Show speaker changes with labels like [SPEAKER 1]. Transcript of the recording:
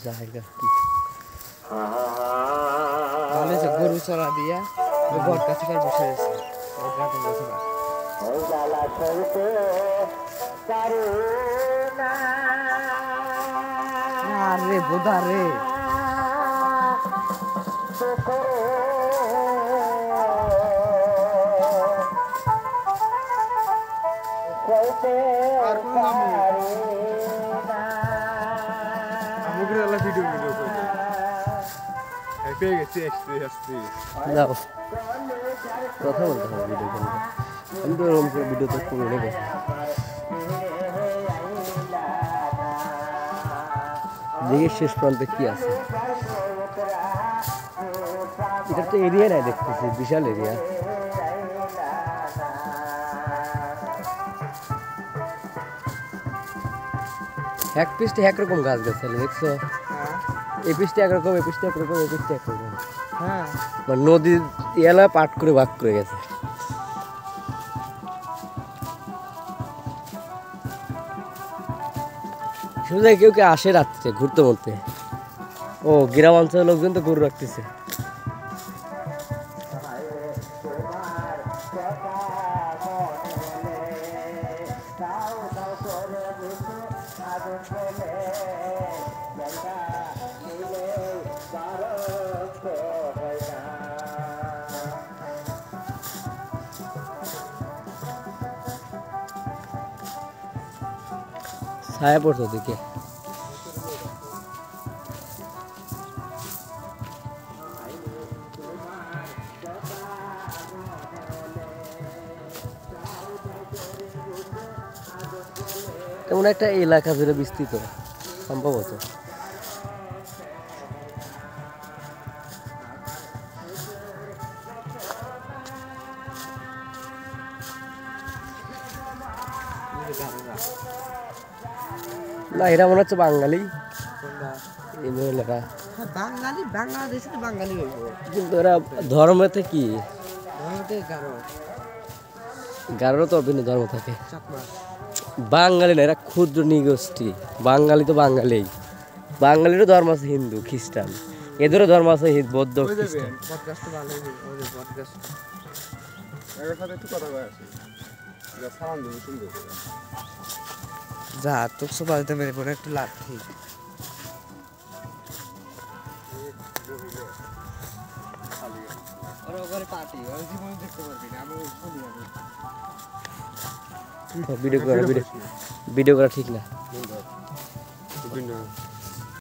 [SPEAKER 1] জায়গা কি তাহলে যে গরু চড়া দিয়া ওই বট গাছে কার বসে রয়েছে ওই গাছের বসে না আরে বোধা রে কথা বলতে হবে ভিডিও করলে আমি তো ওরকম করে ভিডিও তো করে নেবো দেখি শেষ প্রান্তে কি আছে এটা তো এরিয়া নাই দেখতেছি বিশাল এরিয়া এক পিসটা একরকম গাছ গাছালি দেখছো এই পিসটা একরকম এই পিসটা একরকম এই পিসটা একরকম হ্যাঁ নদীর এলা পাট করে ভাগ করে গেছে সোজা কেউ কে আসে রাত্রে ঘুরতে মরতে ও গ্রাম অঞ্চলের লোকজন তো গরু রাখতেছে ছায়া পড়তো দিকে এমন একটা এলাকা জুড়ে বিস্তৃত সম্ভবত না এরা মনে হচ্ছে বাঙালি এই মহিলারা বাঙালি বাংলাদেশে তো বাঙালি হইব কিন্তু এরা ধর্মেতে কি ধর্মতে গারো তো বিভিন্ন ধর্ম থাকে বাঙালি না এরা ক্ষুদ্র নিগোষ্ঠী বাঙালি তো বাঙালি বাঙালিরও ধর্ম আছে হিন্দু খ্রিস্টান এদেরও ধর্ম আছে বৌদ্ধ খ্রিস্টান যা তোর সবাই মেরে পড়ে একটু লাঠি ভিডিও করা ঠিক না